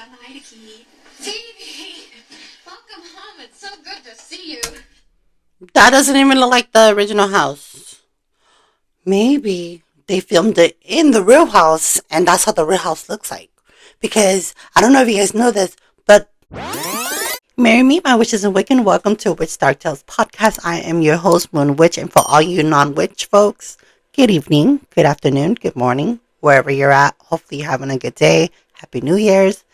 found the hide key. Phoebe! Welcome home. It's so good to see you. That doesn't even look like the original house. Maybe they filmed it in the real house, and that's how the real house looks like. Because I don't know if you guys know this, but Marry Me, My Witches and Wiccan. Welcome to Witch Dark Tales podcast. I am your host, Moon Witch, and for all you non-witch folks, good evening, good afternoon, good morning, wherever you're at. Hopefully you're having a good day. Happy New Year's.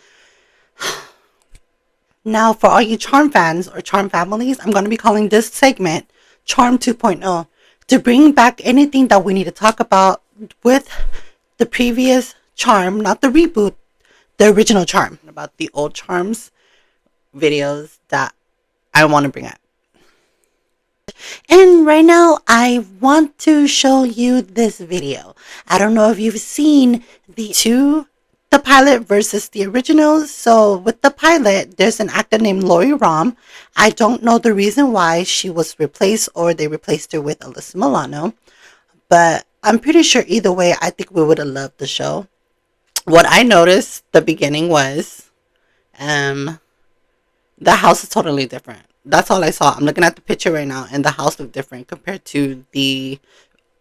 Now, for all you Charm fans or Charm families, I'm going to be calling this segment Charm 2.0 to bring back anything that we need to talk about with the previous Charm, not the reboot, the original Charm, about the old Charms videos that I want to bring up. And right now, I want to show you this video. I don't know if you've seen the pilot versus the originals. So with the pilot, there's an actor named Lori Rom. I don't know the reason why she was replaced or they replaced her with Alyssa Milano, but I'm pretty sure either way, I think we would have loved the show. What I noticed the beginning was, the house is totally different. That's all I saw. I'm looking at the picture right now, and the house looked different compared to the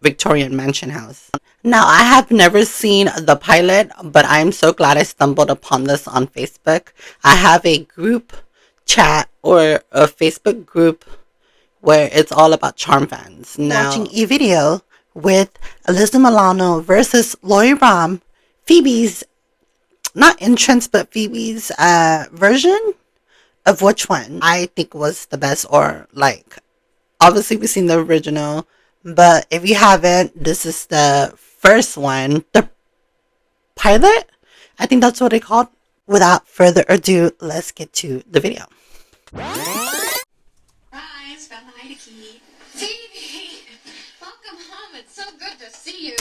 Victorian mansion house. Now, I have never seen the pilot, but I'm so glad I stumbled upon this on Facebook. I have a group chat or a Facebook group where it's all about Charm fans. Now, watching a video with Alyssa Milano versus Lori Rom, Phoebe's, not entrance, but Phoebe's version of which one I think was the best, or like, obviously we've seen the original, but if you haven't, this is the first one, the pilot. I think that's what they called. Without further ado, let's get to the video. Surprise! Found the hide key. Phoebe! Welcome home. It's so good to see you.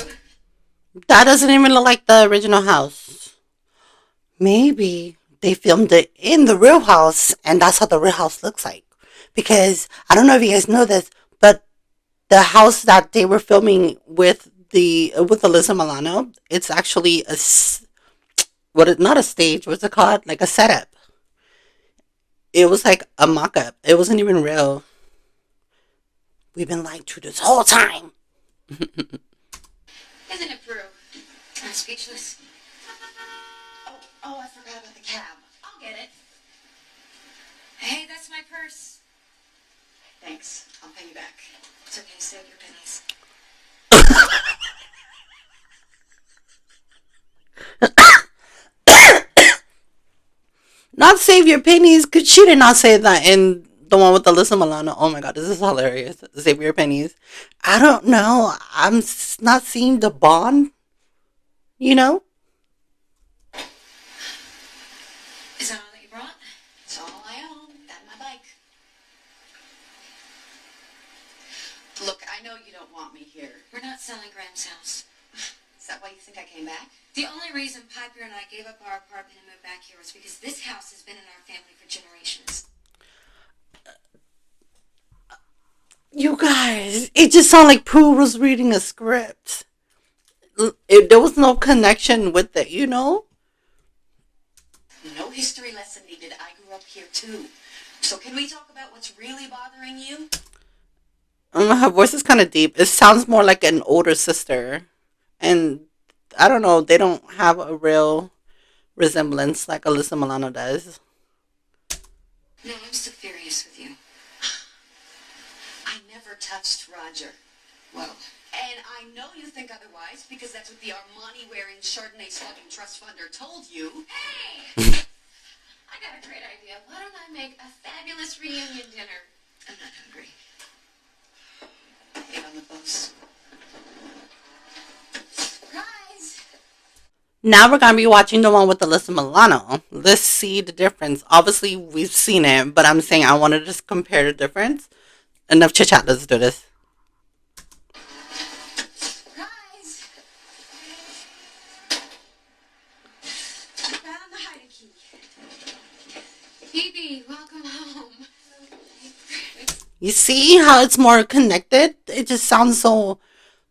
That doesn't even look like the original house. Maybe they filmed it in the real house, and that's how the real house looks like. Because I don't know if you guys know this, but the house that they were filming with Alyssa Milano, it's actually not a stage, what's it called? Like a setup. It was like a mock-up. It wasn't even real. We've been lied to this whole time. Isn't it, Prue? I'm speechless. Oh, I forgot about the cab. I'll get it. Hey, that's my purse. Thanks. I'll pay you back. It's okay, save your pennies. Not save your pennies, because she did not say that in the one with Alyssa Milano. Oh my god, this is hilarious. Save your pennies. I don't know. I'm not seeing the bond, you know? Is that all that you brought? It's all I own. That and my bike. Look, I know you don't want me here. We're not selling Graham's house. Is that why you think I came back? The only reason Piper and I gave up our apartment and moved back here was because this house has been in our family for generations. You guys, it just sounded like Pooh was reading a script. There was no connection with it, you know? No history lesson needed. I grew up here too. So can we talk about what's really bothering you? Her voice is kind of deep. It sounds more like an older sister. And I don't know, they don't have a real resemblance like Alyssa Milano does. No, I'm still furious with you. I never touched Roger. Well, and I know you think otherwise because that's what the Armani-wearing Chardonnay-slugging trust funder told you. Hey! I got a great idea. Why don't I make a fabulous reunion dinner? I'm not hungry. Get on the bus. Surprise! Now we're going to be watching the one with Alyssa Milano. Let's see the difference. Obviously, we've seen it, but I'm saying I want to just compare the difference. Enough chit-chat. Let's do this. Surprise! I found the hide key. Phoebe, welcome home. You see how it's more connected? It just sounds so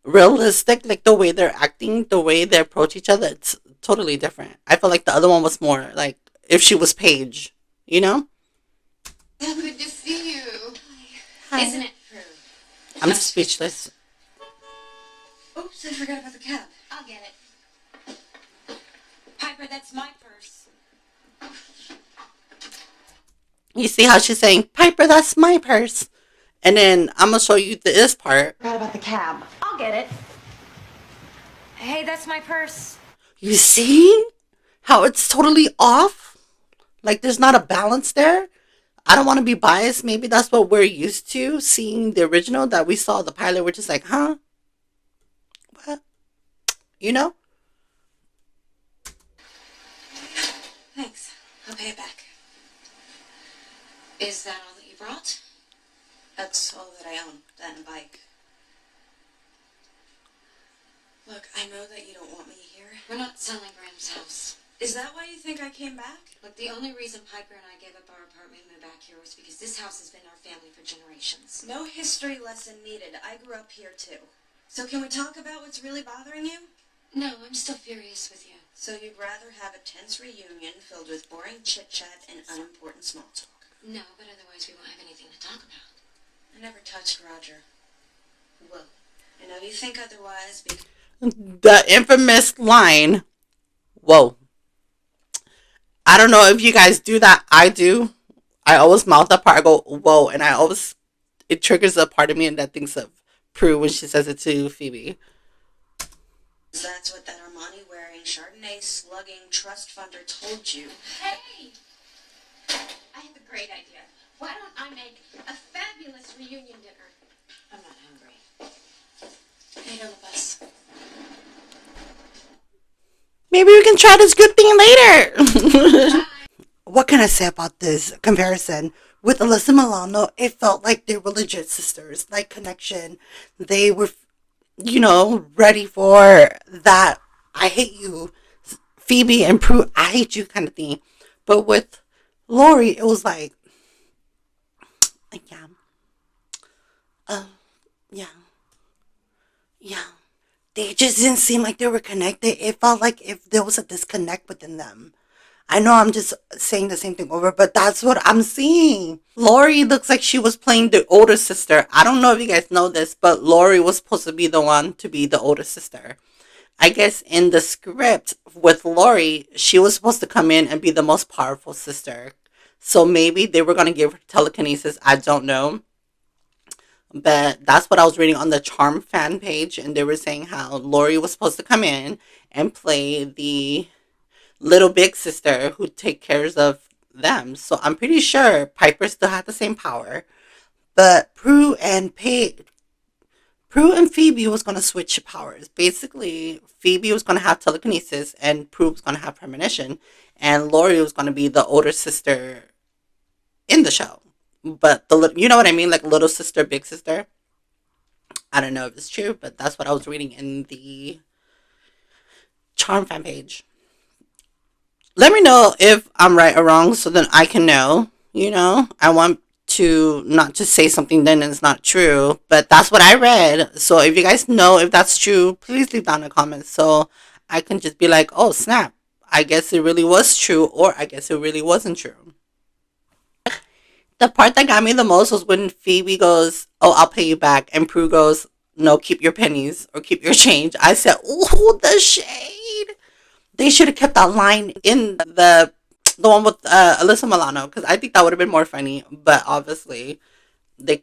realistic, like the way they're acting, the way they approach each other. It's totally different. I feel like the other one was more like if she was Paige, you know? Good to see you. Hi. Isn't it Prue? I'm speechless. Oops, I forgot about the cab. I'll get it. Piper, that's my purse. You see how she's saying, Piper, that's my purse. And then I'm going to show you this part. Forgot about the cab. I'll get it. Hey, that's my purse. You see how it's totally off? Like there's not a balance there. I don't want to be biased. Maybe that's what we're used to seeing the original that we saw the pilot. We're just like, huh? What? You know? Thanks. I'll pay it back. Is that all that you brought? That's all that I own. That and a bike. Look, I know that you don't want me here. We're not selling Graham's house. Is that why you think I came back? Look, the only reason Piper and I gave up our apartment and moved back here was because this house has been our family for generations. No history lesson needed. I grew up here too. So can we talk about what's really bothering you? No, I'm still furious with you. So you'd rather have a tense reunion filled with boring chit-chat and unimportant small talk? No, but otherwise we won't have anything to talk about. I never touched Roger. Well, I know you think otherwise because... The infamous line, whoa. I don't know if you guys do that. I do. I always mouth that part. I go, whoa. And it triggers a part of me that thinks of Prue when she says it to Phoebe. That's what that Armani-wearing, Chardonnay-slugging trust funder told you. Hey! I have a great idea. Why don't I make a fabulous reunion dinner? I'm not hungry. Get on the bus. Maybe we can try this good thing later. What can I say about this comparison? With Alyssa Milano, it felt like they were legit sisters, like connection. They were, ready for that I hate you, Phoebe and Prue, I hate you kind of thing. But with Lori, it was like, yeah, yeah. They just didn't seem like they were connected. It felt like if there was a disconnect within them. I know I'm just saying the same thing over, but that's what I'm seeing. Lori looks like she was playing the older sister. I don't know if you guys know this, but Lori was supposed to be the one to be the older sister. I guess in the script with Lori, she was supposed to come in and be the most powerful sister. So maybe they were going to give her telekinesis. I don't know. But that's what I was reading on the Charmed fan page. And they were saying how Lori was supposed to come in and play the little big sister who take cares of them. So I'm pretty sure Piper still had the same power. But Prue and Phoebe was going to switch powers. Basically, Phoebe was going to have telekinesis and Prue was going to have premonition. And Lori was going to be the older sister in the show. But you know what I mean? Like little sister, big sister. I don't know if it's true, but that's what I was reading in the Charm fan page. Let me know if I'm right or wrong so then I can know. I want to not just say something then it's not true, but that's what I read. So if you guys know if that's true, please leave down a comment so I can just be like, oh snap, I guess it really was true, or I guess it really wasn't true. The part that got me the most was when Phoebe goes, oh, I'll pay you back, and Prue goes, no, keep your pennies or keep your change. I said, ooh, the shade. They should have kept that line in the one with Alyssa Milano, because I think that would have been more funny. But obviously, they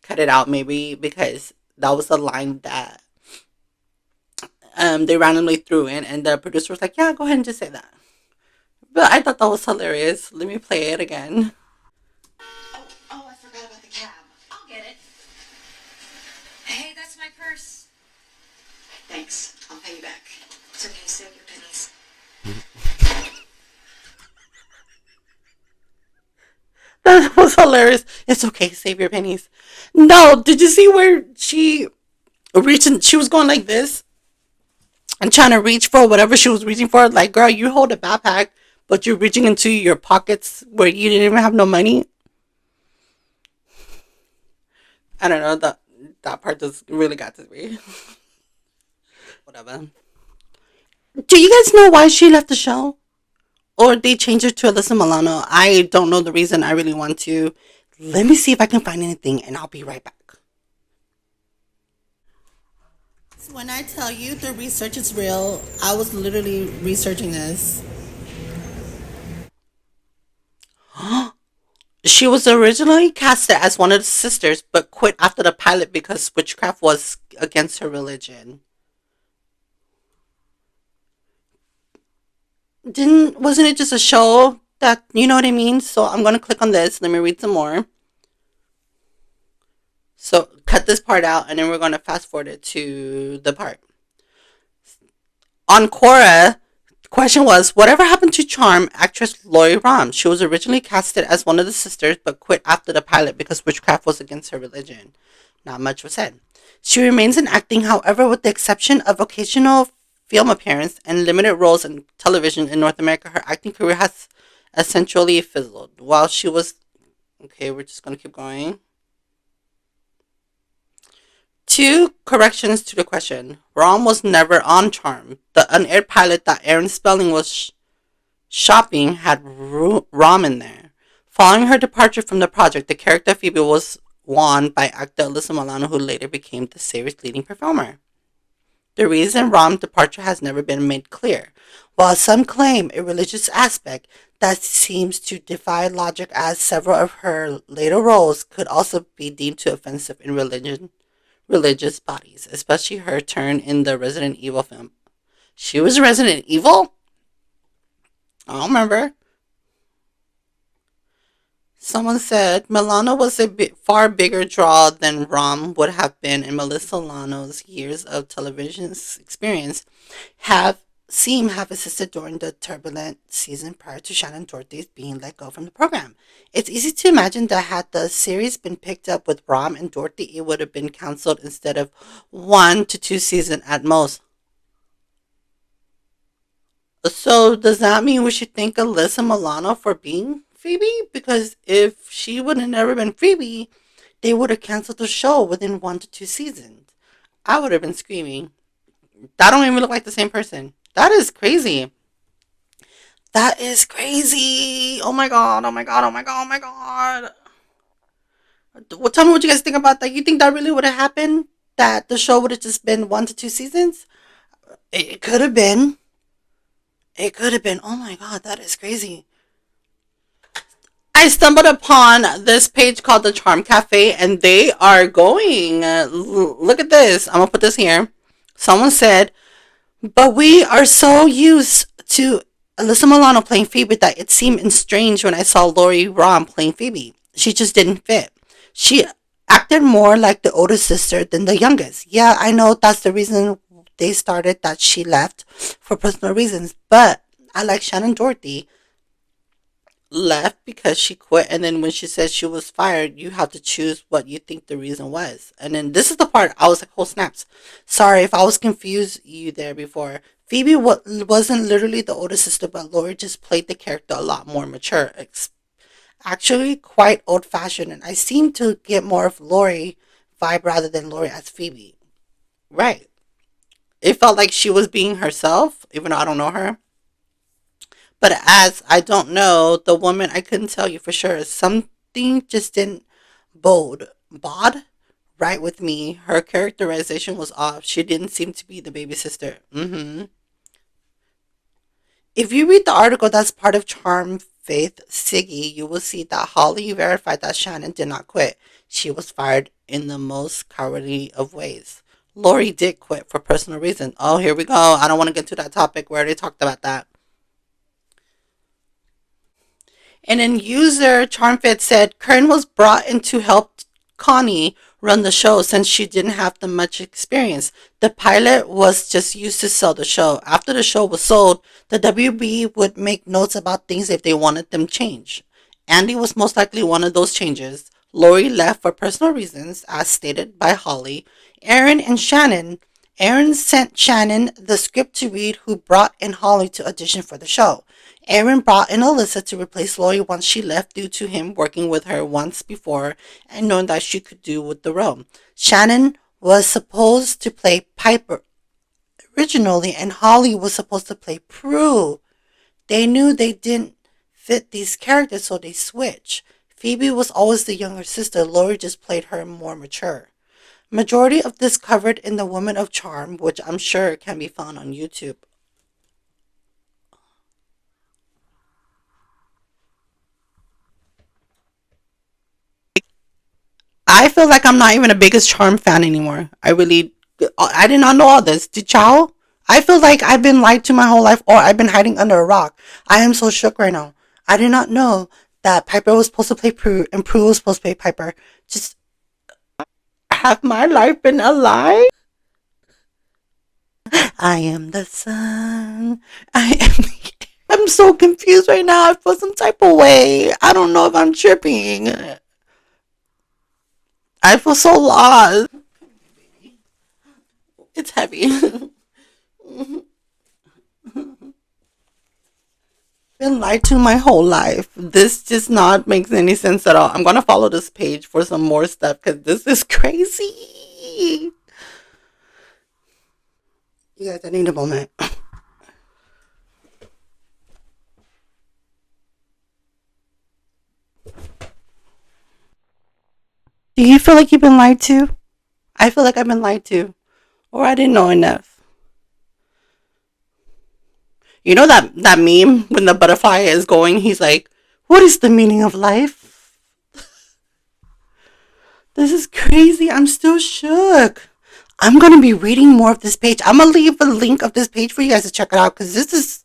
cut it out maybe because that was the line that they randomly threw in, and the producer was like, yeah, go ahead and just say that. But I thought that was hilarious. Let me play it again. Oh, I forgot about the cab. I'll get it. Hey, that's my purse. Thanks. I'll pay you back. It's okay. Save your pennies. That was hilarious. It's okay. Save your pennies. No, did you see where she reaching? She was going like this and trying to reach for whatever she was reaching for. Like, girl, you hold a backpack, but you're reaching into your pockets where you didn't even have no money. I don't know. That part just really got to me. Whatever. Do you guys know why she left the show? Or they changed it to Alyssa Milano. I don't know the reason. I really want to. Let me see if I can find anything, and I'll be right back. When I tell you the research is real, I was literally researching this. She was originally casted as one of the sisters, but quit after the pilot because witchcraft was against her religion. Didn't wasn't it just a show that you know what I mean? So I'm gonna click on this. Let me read some more. So cut this part out, and then we're gonna fast forward it to the part on Cora. The question was, whatever happened to Charm actress Lori Rom? She was originally casted as one of the sisters, but quit after the pilot because witchcraft was against her religion. Not much was said. She remains in acting, however, with the exception of occasional film appearance and limited roles in television in North America. Her acting career has essentially fizzled. While she was okay, we're just gonna keep going. Two corrections to the question. Rom was never on Charm. The unaired pilot that Aaron Spelling was shopping had Rom in there. Following her departure from the project, the character Phoebe was won by actor Alyssa Milano, who later became the series' leading performer. The reason Rom's departure has never been made clear. While some claim a religious aspect that seems to defy logic, as several of her later roles could also be deemed too offensive in religious bodies, especially her turn in the Resident Evil film. She was Resident Evil? I don't remember. Someone said Milano was a far bigger draw than Rom would have been, and Melissa Milano's years of television experience have assisted during the turbulent season prior to Shannon Dorothy's being let go from the program. It's easy to imagine that had the series been picked up with Rom and Dorothy, it would have been cancelled instead of 1 to 2 seasons at most. So does that mean we should thank Alyssa Milano for being Phoebe? Because if she would have never been Phoebe, they would have canceled the show within 1 to 2 seasons. I would have been screaming. That don't even look like the same person. That is crazy. That is crazy. Oh my god. Oh my god. Oh my god. Oh my god. Well, tell me what you guys think about that. You think that really would have happened? That the show would have just been 1 to 2 seasons? It could have been. It could have been. Oh my god, that is crazy. I stumbled upon this page called the Charm Cafe, and they are going. Look at this. I'm gonna put this here. Someone said, but we are so used to Alyssa Milano playing Phoebe that it seemed strange when I saw Lori Rom playing Phoebe. She just didn't fit. She acted more like the older sister than the youngest. Yeah, I know that's the reason they started that she left for personal reasons, but I like Shannon Dorothy left because she quit, and then when she said she was fired, you have to choose what you think the reason was. And then this is the part I was like, oh snaps, sorry if I was confused you there before. Phoebe wasn't literally the older sister, but Lori just played the character a lot more mature, actually quite old fashioned, and I seem to get more of Lori vibe rather than Lori as Phoebe. Right, it felt like she was being herself even though I don't know her. But as I don't know the woman, I couldn't tell you for sure. Something just didn't bod right with me. Her characterization was off. She didn't seem to be the baby sister. If you read the article that's part of Charm Faith Siggy, you will see that Holly verified that Shannon did not quit. She was fired in the most cowardly of ways. Lori did quit for personal reasons. Oh, here we go. I don't want to get to that topic where they talked about that. And then user CharmFit said Kern was brought in to help Connie run the show since she didn't have the much experience. The pilot was just used to sell the show. After the show was sold, the WB would make notes about things if they wanted them changed. Andy was most likely one of those changes. Lori left for personal reasons, as stated by Holly. Aaron and Shannon. Aaron sent Shannon the script to read, who brought in Holly to audition for the show. Aaron brought in Alyssa to replace Lori once she left due to him working with her once before and knowing that she could do with the role. Shannon was supposed to play Piper originally, and Holly was supposed to play Prue. They knew they didn't fit these characters, so they switched. Phoebe was always the younger sister. Laurie just played her more mature. Majority of this covered in The Woman of Charm, which I'm sure can be found on YouTube. I feel like I'm not even the biggest Charm fan anymore. I did not know all this. Did y'all? I feel like I've been lied to my whole life, or I've been hiding under a rock. I am so shook right now. I did not know that Piper was supposed to play Prue and Prue was supposed to play Piper. Just have my life been a lie? I am the sun. I am. I'm so confused right now. I feel some type of way. I don't know if I'm tripping. I feel so lost. It's heavy. Been lied to my whole life. This just not makes any sense at all. I'm gonna follow this page for some more stuff because this is crazy. You guys, I need a moment. Do you feel like you've been lied to? I feel like I've been lied to, or I didn't know enough. You know that meme when the butterfly is going, he's like, "What is the meaning of life?" This is crazy. I'm still shook. I'm gonna be reading more of this page. I'm gonna leave a link of this page for you guys to check it out because this is.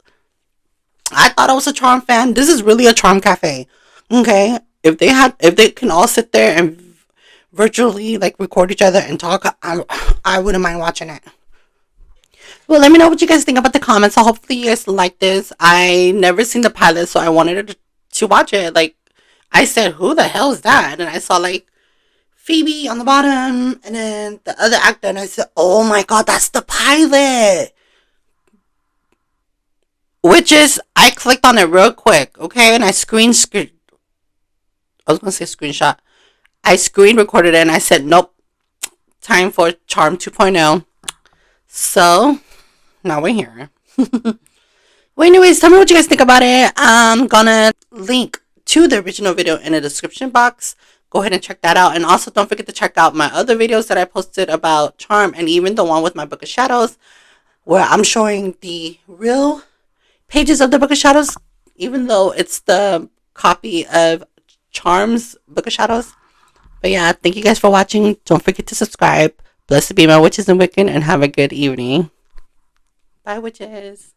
I thought I was a Charm fan. This is really a Charm cafe. Okay, if they can all sit there and virtually like record each other and talk, I wouldn't mind watching it. Well, let me know what you guys think about the comments. So hopefully you guys like this. I never seen the pilot, so I wanted to watch it. Like I said, who the hell is that? And I saw like Phoebe on the bottom, and then the other actor, and I said, oh my god, that's the pilot. Which is, I clicked on it real quick, okay, and I was gonna say screenshot. I screen recorded it, and I said, nope, time for Charm 2.0. So now we're here. Well, anyways, tell me what you guys think about it. I'm gonna link to the original video in the description box. Go ahead and check that out. And also don't forget to check out my other videos that I posted about Charm, and even the one with my Book of Shadows, where I'm showing the real pages of the Book of Shadows, even though it's the copy of Charm's Book of Shadows. But yeah, thank you guys for watching. Don't forget to subscribe. Blessed be my witches and Wiccan, and have a good evening. Bye, witches.